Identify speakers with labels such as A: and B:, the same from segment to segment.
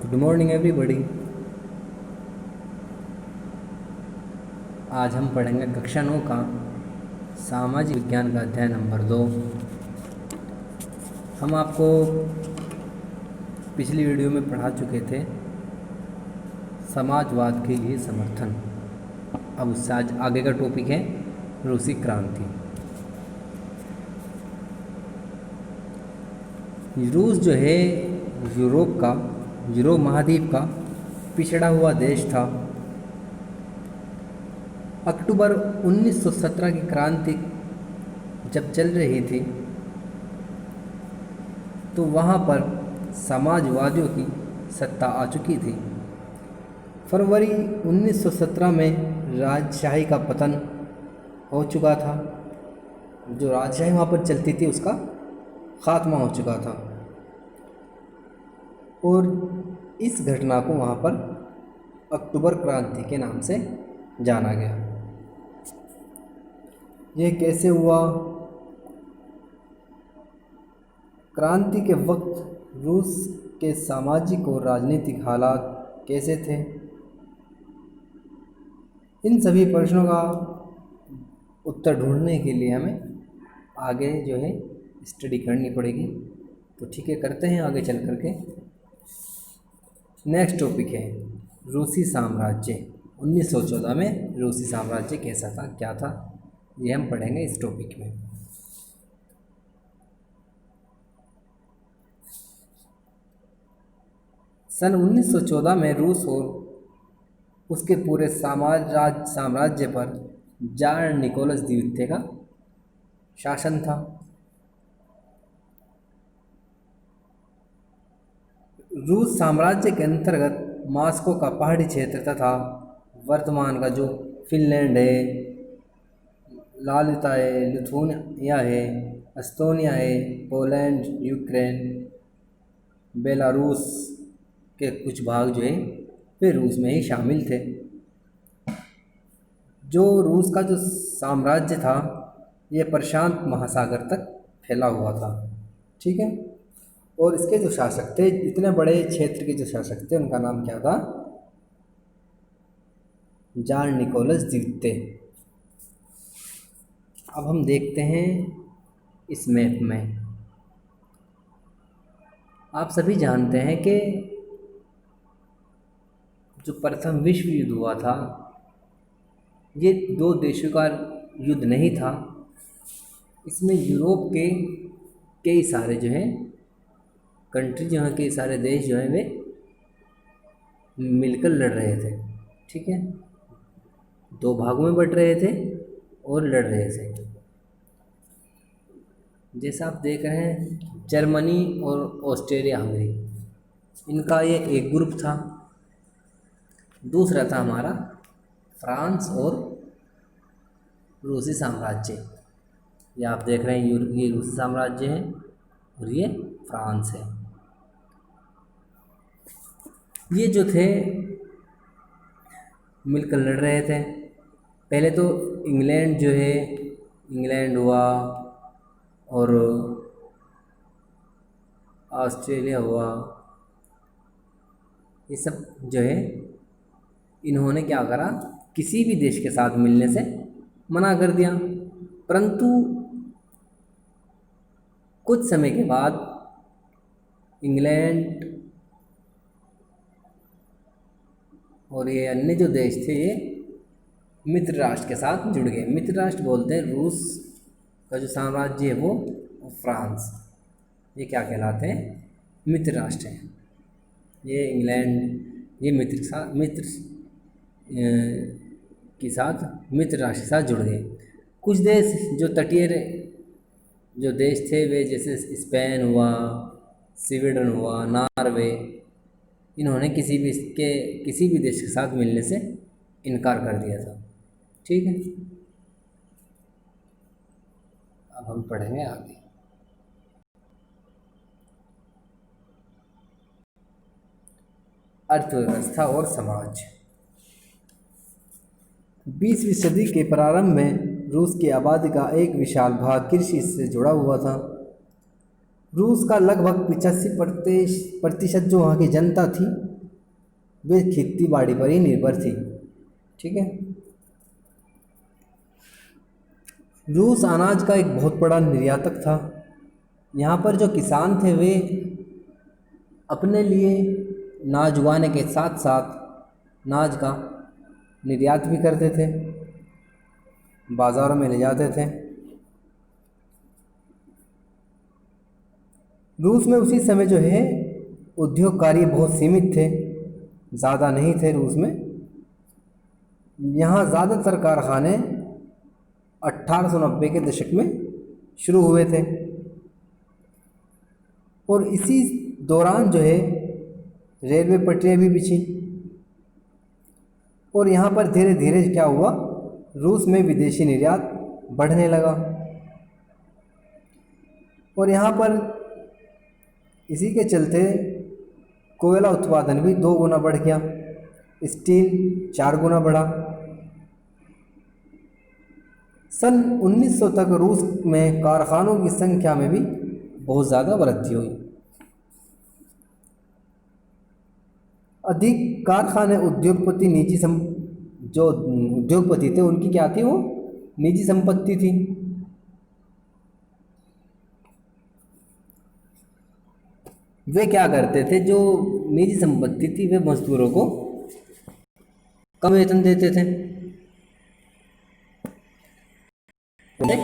A: Good morning everybody. आज हम पढ़ेंगे कक्षा 9 का सामाजिक विज्ञान का अध्याय नंबर 2। हम आपको पिछली वीडियो में पढ़ा चुके थे समाजवाद के लिए समर्थन। अब उससे आज आगे का टॉपिक है रूसी क्रांति। रूस जो है यूरोप महाद्वीप का पिछड़ा हुआ देश था। अक्टूबर 1917 की क्रांति जब चल रही थी तो वहाँ पर समाजवादियों की सत्ता आ चुकी थी। फरवरी 1917 में राजशाही का पतन हो चुका था। जो राजशाही वहाँ पर चलती थी उसका खात्मा हो चुका था और इस घटना को वहाँ पर अक्टूबर क्रांति के नाम से जाना गया। यह कैसे हुआ? क्रांति के वक्त रूस के सामाजिक और राजनीतिक हालात कैसे थे? इन सभी प्रश्नों का उत्तर ढूंढने के लिए हमें आगे जो है स्टडी करनी पड़ेगी। तो ठीक है, करते हैं आगे चल करके। नेक्स्ट टॉपिक है रूसी साम्राज्य। 1914 में रूसी साम्राज्य कैसा था, क्या था, ये हम पढ़ेंगे इस टॉपिक में। सन 1914 में रूस और उसके पूरे साम्राज्य पर जार निकोलस द्वितीय का शासन था। रूस साम्राज्य के अंतर्गत मॉस्को का पहाड़ी क्षेत्र तथा वर्तमान का जो फिनलैंड है, लालिता है, लिथुआनिया है, एस्तोनिया है, पोलैंड, यूक्रेन, बेलारूस के कुछ भाग जो है वे रूस में ही शामिल थे। जो रूस का जो साम्राज्य था ये प्रशांत महासागर तक फैला हुआ था। ठीक है, और इसके जो शासक थे, इतने बड़े क्षेत्र के जो शासक थे, उनका नाम क्या था? जार निकोलस द्वितीय। अब हम देखते हैं इस मैप में। आप सभी जानते हैं कि जो प्रथम विश्व युद्ध हुआ था ये दो देशों का युद्ध नहीं था। इसमें यूरोप के कई सारे जो हैं कंट्री जो हैं, कई सारे देश जो हैं वे मिलकर लड़ रहे थे। ठीक है, दो भागों में बट रहे थे और लड़ रहे थे। जैसा आप देख रहे हैं जर्मनी और ऑस्ट्रेलिया हंगरी, इनका ये एक ग्रुप था। दूसरा था हमारा फ्रांस और रूसी साम्राज्य। ये आप देख रहे हैं ये रूसी साम्राज्य है और ये फ्रांस है। ये जो थे मिलकर लड़ रहे थे। पहले तो इंग्लैंड जो है, इंग्लैंड हुआ और ऑस्ट्रेलिया हुआ, ये सब जो है इन्होंने क्या करा, किसी भी देश के साथ मिलने से मना कर दिया। परंतु कुछ समय के बाद इंग्लैंड और ये अन्य जो देश थे ये मित्र राष्ट्र के साथ जुड़ गए। मित्र राष्ट्र बोलते हैं रूस का जो साम्राज्य है वो और फ्रांस, ये क्या कहलाते हैं? मित्र राष्ट्र हैं। ये इंग्लैंड ये मित्र के साथ मित्र राष्ट्र के साथ जुड़ गए। कुछ देश जो तटीय जो देश थे वे जैसे स्पेन हुआ, स्वीडन हुआ, नॉर्वे, इन्होंने किसी भी देश के साथ मिलने से इनकार कर दिया था। ठीक है, अब हम पढ़ेंगे आगे। अर्थव्यवस्था और समाज। 20वीं सदी के प्रारंभ में रूस की आबादी का एक विशाल भाग कृषि से जुड़ा हुआ था। रूस का लगभग 85% जो वहाँ की जनता थी वे खेती बाड़ी पर ही निर्भर थी। ठीक है। रूस अनाज का एक बहुत बड़ा निर्यातक था। यहाँ पर जो किसान थे वे अपने लिए नाज उगाने के साथ साथ नाज का निर्यात भी करते थे, बाज़ारों में ले जाते थे। रूस में उसी समय जो है उद्योग कार्य बहुत सीमित थे, ज़्यादा नहीं थे रूस में। यहाँ ज़्यादातर कारखाने 1890 के दशक में शुरू हुए थे और इसी दौरान जो है रेलवे पटरियाँ भी बिछी और यहाँ पर धीरे धीरे क्या हुआ, रूस में विदेशी निर्यात बढ़ने लगा और यहाँ पर इसी के चलते कोयला उत्पादन भी 2 गुना बढ़ गया, स्टील 4 गुना बढ़ा। सन 1900 तक रूस में कारखानों की संख्या में भी बहुत ज़्यादा वृद्धि हुई। अधिक कारखाने उद्योगपति जो उद्योगपति थे उनकी क्या थी, वो निजी संपत्ति थी। वे क्या करते थे, जो निजी संपत्ति थी वे मजदूरों को कम वेतन देते थे, उन्हें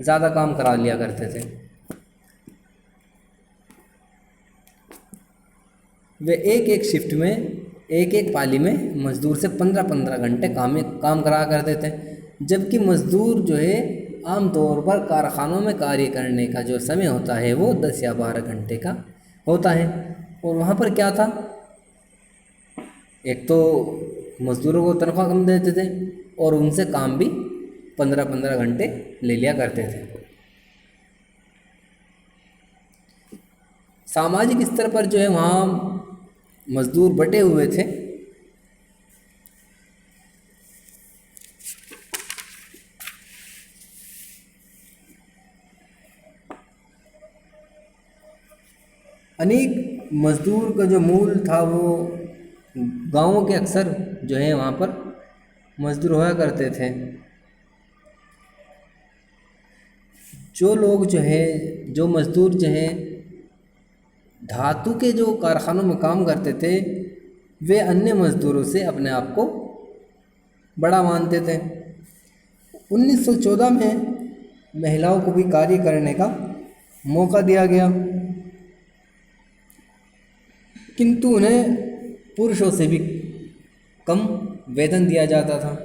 A: ज़्यादा काम करा लिया करते थे। वे एक एक शिफ्ट में, एक एक पाली में मजदूर से 15-15 घंटे काम करा करते थे, जबकि मजदूर जो है आमतौर पर कारखानों में कार्य करने का जो समय होता है वो 10 या 12 घंटे का होता है। और वहाँ पर क्या था, एक तो मजदूरों को तनख्वाह कम देते थे और उनसे काम भी 15-15 घंटे ले लिया करते थे। सामाजिक स्तर पर जो है वहाँ मजदूर बटे हुए थे। अनेक मजदूर का जो मूल था वो गांवों के अक्सर जो है वहाँ पर मजदूर होया करते थे। जो लोग जो है, जो मजदूर जो है धातु के जो कारखानों में काम करते थे, वे अन्य मजदूरों से अपने आप को बड़ा मानते थे। 1914 में महिलाओं को भी कार्य करने का मौका दिया गया, किंतु उन्हें पुरुषों से भी कम वेतन दिया जाता था।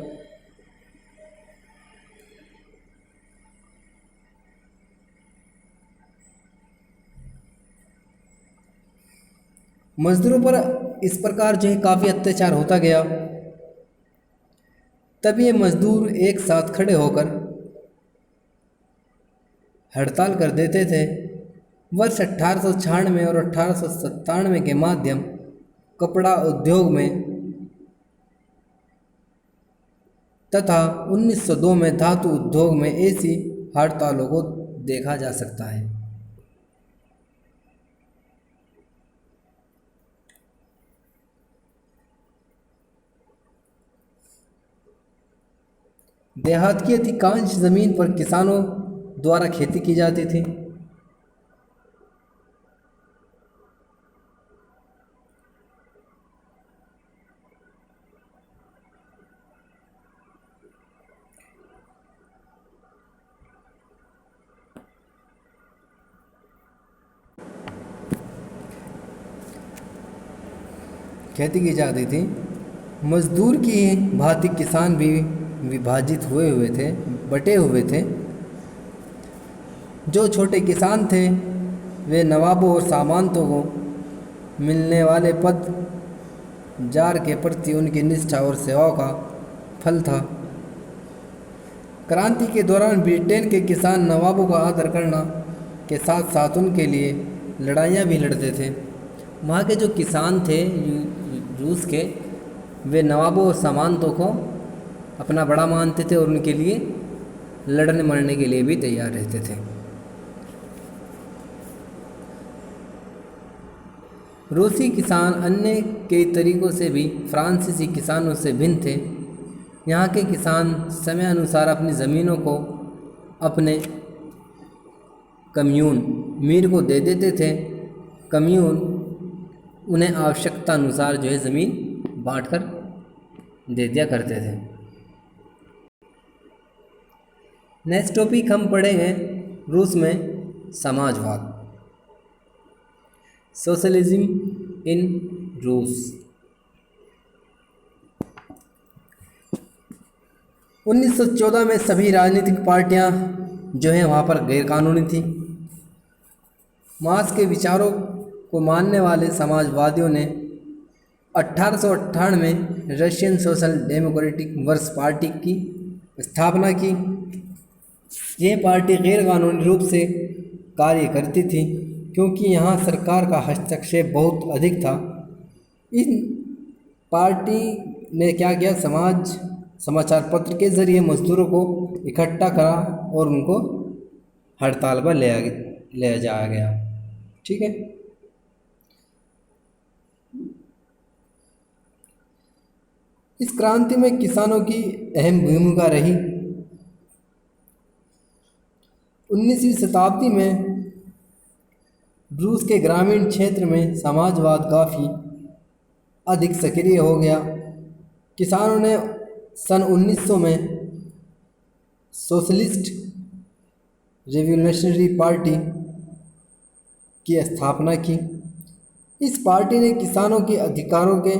A: मजदूरों पर इस प्रकार जो है काफ़ी अत्याचार होता गया। तब ये मजदूर एक साथ खड़े होकर हड़ताल कर देते थे। वर्ष 1896 और 1897 के माध्यम कपड़ा उद्योग में तथा 1902 में धातु उद्योग में ऐसी हड़तालों को देखा जा सकता है। देहात की अधिकांश ज़मीन पर किसानों द्वारा खेती की जाती थी। मजदूर की भांति किसान भी विभाजित हुए थे, बटे हुए थे। जो छोटे किसान थे वे नवाबों और सामंतों को मिलने वाले पद जार के प्रति उनकी निष्ठा और सेवाओं का फल था। क्रांति के दौरान ब्रिटेन के किसान नवाबों का आदर करना के साथ साथ उनके लिए लड़ाइयाँ भी लड़ते थे। वहाँ के जो किसान थे रूस के, वे नवाबों और सामंतों को अपना बड़ा मानते थे और उनके लिए लड़ने मरने के लिए भी तैयार रहते थे। रूसी किसान अन्य कई तरीक़ों से भी फ्रांसीसी किसानों से भिन्न थे। यहाँ के किसान समय अनुसार अपनी ज़मीनों को अपने कम्यून मीर को दे देते थे। कम्यून उन्हें आवश्यकता अनुसार जो है ज़मीन बांट कर दे दिया करते थे। नेक्स्ट टॉपिक हम पढ़ेंगे रूस में समाजवाद, सोशलिज्म इन रूस। 1914 में सभी राजनीतिक पार्टियां जो हैं वहाँ पर गैरकानूनी थी। मार्क्स के विचारों को मानने वाले समाजवादियों ने 1858 में Russian social democratic works party की स्थापना की। यह पार्टी गैरकानूनी रूप से कार्य करती थी क्योंकि यहाँ सरकार का हस्तक्षेप बहुत अधिक था। इस पार्टी ने क्या किया, समाचार पत्र के ज़रिए मजदूरों को इकट्ठा करा और उनको हड़ताल पर ले जाया गया। ठीक है। इस क्रांति में किसानों की अहम भूमिका रही। 19वीं शताब्दी में रूस के ग्रामीण क्षेत्र में समाजवाद काफ़ी अधिक सक्रिय हो गया। किसानों ने सन 1900 में सोशलिस्ट रिवॉल्यूशनरी पार्टी की स्थापना की। इस पार्टी ने किसानों के अधिकारों के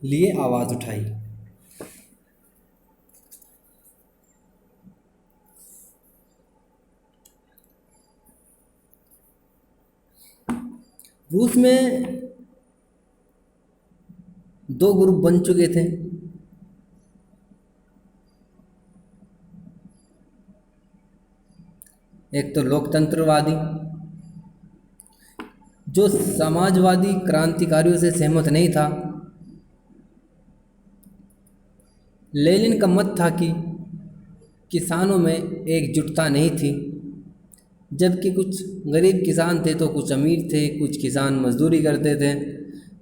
A: लिए आवाज़ उठाई। रूस में दो ग्रुप बन चुके थे। एक तो लोकतंत्रवादी जो समाजवादी क्रांतिकारियों से सहमत नहीं था। लेनिन का मत था कि किसानों में एकजुटता नहीं थी, जबकि कुछ गरीब किसान थे तो कुछ अमीर थे, कुछ किसान मजदूरी करते थे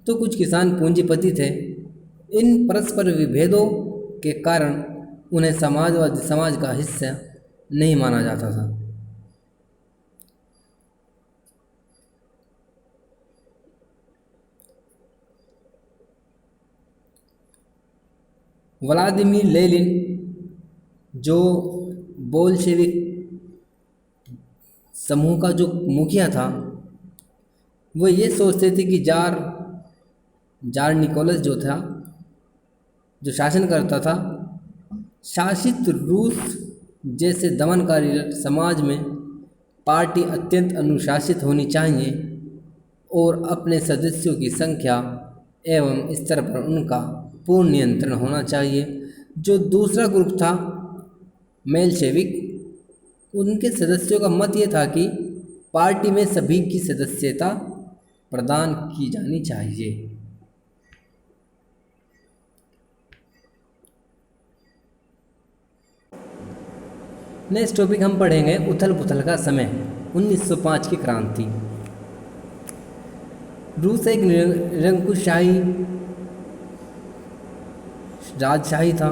A: तो कुछ किसान पूंजीपति थे। इन परस्पर विभेदों के कारण उन्हें समाजवादी समाज का हिस्सा नहीं माना जाता था। व्लादिमीर लेनिन जो बोल्शेविक समूह का जो मुखिया था, वो ये सोचते थे कि जार निकोलस जो था, जो शासन करता था, शासित रूस जैसे दमनकारी समाज में पार्टी अत्यंत अनुशासित होनी चाहिए और अपने सदस्यों की संख्या एवं स्तर पर उनका पूर्ण नियंत्रण होना चाहिए। जो दूसरा ग्रुप था मेलशेविक, उनके सदस्यों का मत ये था कि पार्टी में सभी की सदस्यता प्रदान की जानी चाहिए। नेक्स्ट टॉपिक हम पढ़ेंगे उथल पुथल का समय, 1905 की क्रांति। रूस एक निरंकुशशाही राजशाही था।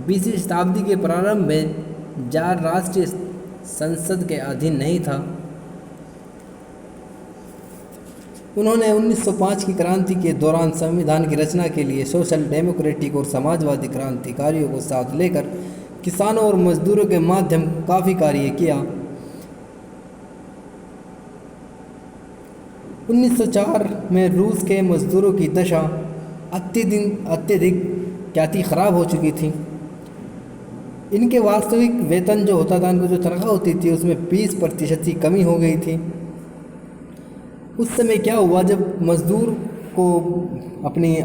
A: 20वीं शताब्दी के प्रारंभ में जार राष्ट्रीय संसद के अधीन नहीं था। उन्होंने 1905 की क्रांति के दौरान संविधान की रचना के लिए सोशल डेमोक्रेटिक और समाजवादी क्रांतिकारियों को साथ लेकर किसानों और मजदूरों के माध्यम काफ़ी कार्य किया। 1904 में रूस के मजदूरों की दशा अत्यधिक क्या ख़राब हो चुकी थी। इनके वास्तविक वेतन जो होता था, इनको जो तनख्वाह होती थी, उसमें 20% की कमी हो गई थी। उस समय क्या हुआ, जब मज़दूर को अपनी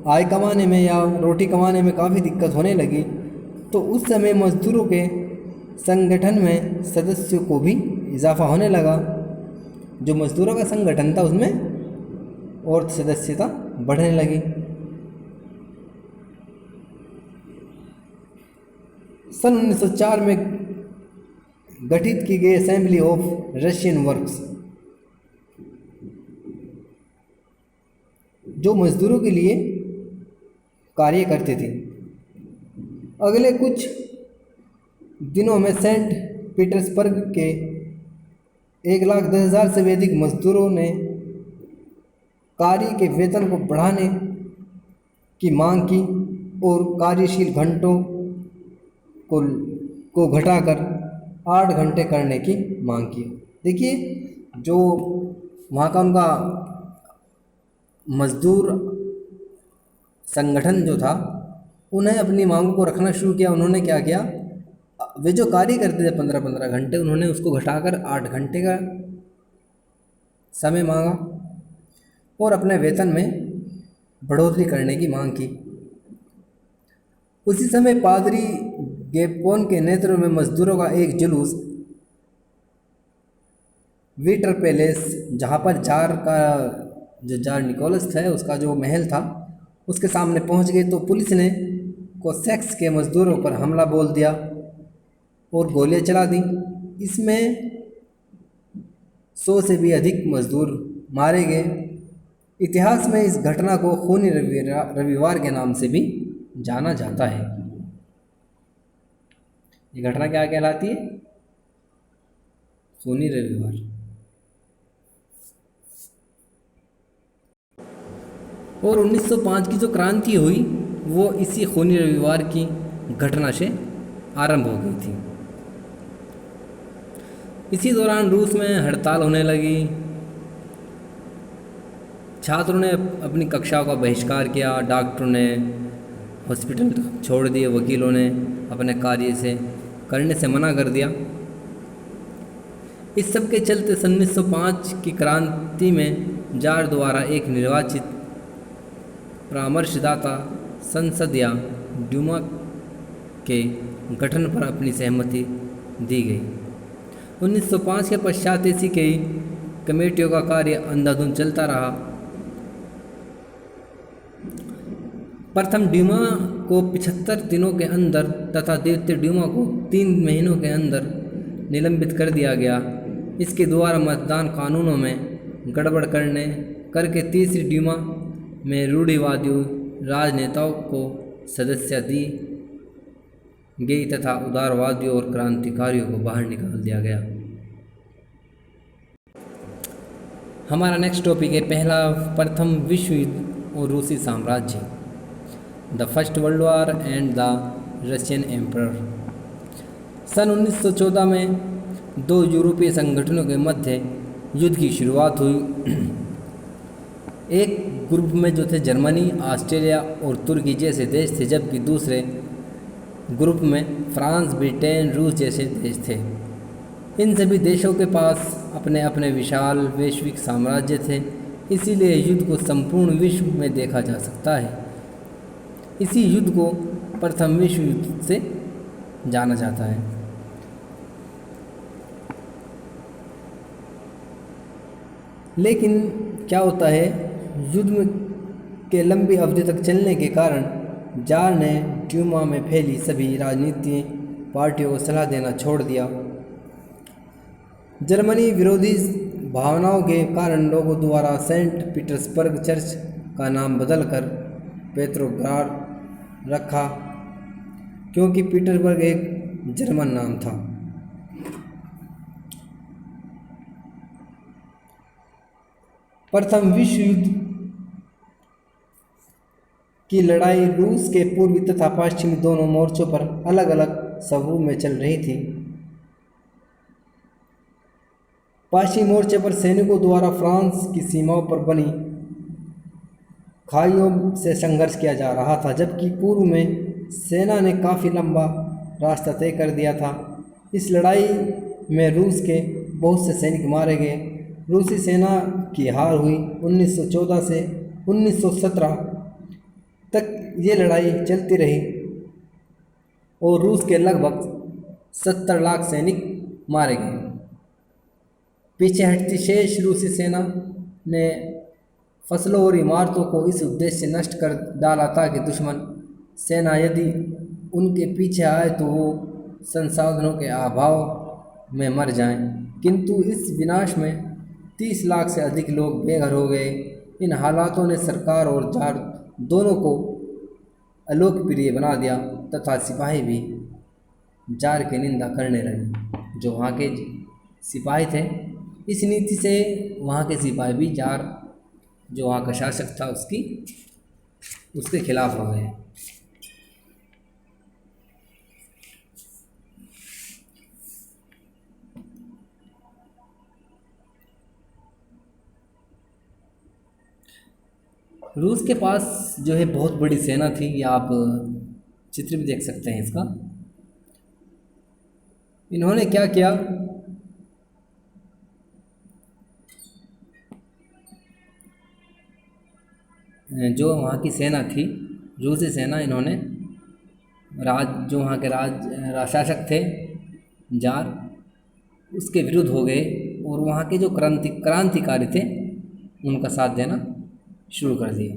A: आय कमाने में या रोटी कमाने में काफ़ी दिक्कत होने लगी, तो उस समय मज़दूरों के संगठन में सदस्यों को भी इजाफा होने लगा। जो मज़दूरों का संगठन था उसमें और सदस्यता बढ़ने लगी। सन 1904 में गठित की गई असेंबली ऑफ रशियन वर्क्स जो मजदूरों के लिए कार्य करते थे। अगले कुछ दिनों में सेंट पीटर्सबर्ग के 1,10,000 से भी अधिक मजदूरों ने कार्य के वेतन को बढ़ाने की मांग की और कार्यशील घंटों को को घटाकर 8 घंटे करने की मांग की। देखिए, जो वहाँ का उनका मजदूर संगठन जो था, उन्हें अपनी मांगों को रखना शुरू किया। उन्होंने क्या किया, वे जो कार्य करते थे 15-15 घंटे, उन्होंने उसको घटाकर 8 घंटे का समय मांगा और अपने वेतन में बढ़ोतरी करने की मांग की। उसी समय पादरी गेपकोन के नेतृत्व में मजदूरों का एक जुलूस वीटर पैलेस, जहाँ पर जार निकोलस था, उसका जो महल था, उसके सामने पहुँच गए। तो पुलिस ने कोसेक्स के मजदूरों पर हमला बोल दिया और गोलियां चला दी। इसमें 100 से भी अधिक मजदूर मारे गए। इतिहास में इस घटना को खूनी रविवार के नाम से भी जाना जाता है। ये घटना क्या कहलाती है? खूनी रविवार। और 1905 की जो क्रांति हुई वो इसी खूनी रविवार की घटना से आरंभ हो गई थी। इसी दौरान रूस में हड़ताल होने लगी। छात्रों ने अपनी कक्षाओं का बहिष्कार किया, डॉक्टरों ने हॉस्पिटल छोड़ दिए, वकीलों ने अपने कार्य से करने से मना कर दिया। इस सब के चलते 1905 की क्रांति में जार द्वारा एक निर्वाचित परामर्शदाता संसद या ड्यूमा के गठन पर अपनी सहमति दी गई। 1905 के पश्चात ऐसी कई कमेटियों का कार्य अंधाधुंध चलता रहा। प्रथम ड्यूमा को 75 दिनों के अंदर तथा द्वितीय ड्यूमा को 3 महीनों के अंदर निलंबित कर दिया गया। इसके द्वारा मतदान कानूनों में गड़बड़ करके तीसरी ड्यूमा में रूढ़िवादी राजनेताओं को सदस्य दी गई तथा उदारवादियों और क्रांतिकारियों को बाहर निकाल दिया गया। हमारा नेक्स्ट टॉपिक है प्रथम विश्व युद्ध और रूसी साम्राज्य, the first world war and the Russian emperor. सन 1914 में 2 यूरोपीय संगठनों के मध्य युद्ध की शुरुआत हुई। एक ग्रुप में जो थे जर्मनी, ऑस्ट्रेलिया और तुर्की जैसे देश थे, जबकि दूसरे ग्रुप में फ्रांस, ब्रिटेन, रूस जैसे देश थे। इन सभी देशों के पास अपने अपने विशाल वैश्विक साम्राज्य थे, इसीलिए युद्ध को संपूर्ण विश्व में देखा जा सकता है। इसी युद्ध को प्रथम विश्व युद्ध से जाना जाता है। लेकिन क्या होता है, युद्ध के लंबी अवधि तक चलने के कारण जार ने ड्यूमा में फैली सभी राजनीतिक पार्टियों को सलाह देना छोड़ दिया। जर्मनी विरोधी भावनाओं के कारण लोगों द्वारा सेंट पीटर्सबर्ग चर्च का नाम बदलकर पेट्रोग्राड रखा, क्योंकि पीटर्सबर्ग एक जर्मन नाम था। प्रथम विश्व युद्ध की लड़ाई रूस के पूर्वी तथा पश्चिमी दोनों मोर्चों पर अलग अलग स्वरूप में चल रही थी। पश्चिमी मोर्चे पर सैनिकों द्वारा फ्रांस की सीमाओं पर बनी खाइयों से संघर्ष किया जा रहा था, जबकि पूर्व में सेना ने काफ़ी लंबा रास्ता तय कर दिया था। इस लड़ाई में रूस के बहुत से सैनिक मारे गए। रूसी सेना की हार हुई। 1914 से 1917 तक ये लड़ाई चलती रही और रूस के लगभग 70 लाख सैनिक मारे गए। पीछे हटती शेष रूसी सेना ने फसलों और इमारतों को इस उद्देश्य से नष्ट कर डाला ताकि दुश्मन सेना यदि उनके पीछे आए तो वो संसाधनों के अभाव में मर जाएं। किंतु इस विनाश में 30 लाख से अधिक लोग बेघर हो गए। इन हालातों ने सरकार और जार दोनों को अलोकप्रिय बना दिया तथा सिपाही भी जार की निंदा करने लगे। जो वहाँ के सिपाही थे, इस नीति से वहाँ के सिपाही भी जार जो वहाँ का शासक था उसके खिलाफ हो गए। रूस के पास जो है बहुत बड़ी सेना थी, या आप चित्र भी देख सकते हैं इसका। इन्होंने क्या किया, जो वहाँ की सेना थी, रूसी सेना, इन्होंने जो वहाँ के शासक थे जार, उसके विरुद्ध हो गए और वहाँ के जो क्रांतिकारी थे उनका साथ देना शुरू कर दिया।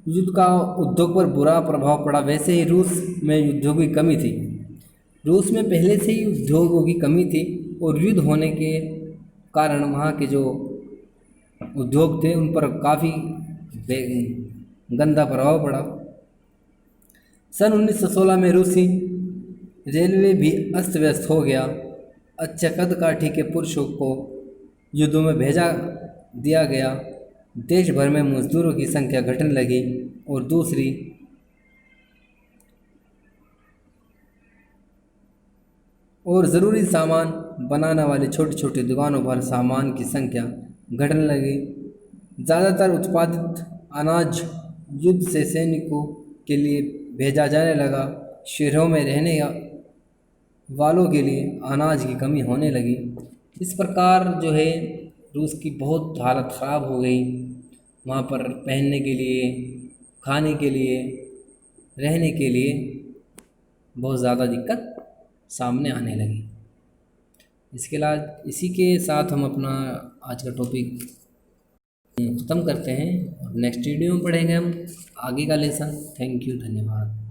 A: युद्ध का उद्योग पर बुरा प्रभाव पड़ा। वैसे ही रूस में उद्योगों की कमी थी। रूस में पहले से ही उद्योगों की कमी थी और युद्ध होने के कारण वहाँ के जो उद्योग थे उन पर काफ़ी गंदा प्रभाव पड़ा। सन 1916 में रूसी रेलवे भी अस्त व्यस्त हो गया। अच्छे कदकाठी के पुरुषों को युद्धों में भेजा दिया गया। देश भर में मजदूरों की संख्या घटने लगी और ज़रूरी सामान बनाने वाली छोटी छोटी दुकानों पर सामान की संख्या घटने लगी। ज़्यादातर उत्पादित अनाज युद्ध से सैनिकों के लिए भेजा जाने लगा। शहरों में रहने वालों के लिए अनाज की कमी होने लगी। इस प्रकार जो है रूस की बहुत हालत ख़राब हो गई। वहाँ पर पहनने के लिए, खाने के लिए, रहने के लिए बहुत ज़्यादा दिक्कत सामने आने लगी। इसी के साथ हम अपना आज का टॉपिक ख़त्म करते हैं और नेक्स्ट वीडियो में पढ़ेंगे हम आगे का लेसन। थैंक यू, धन्यवाद।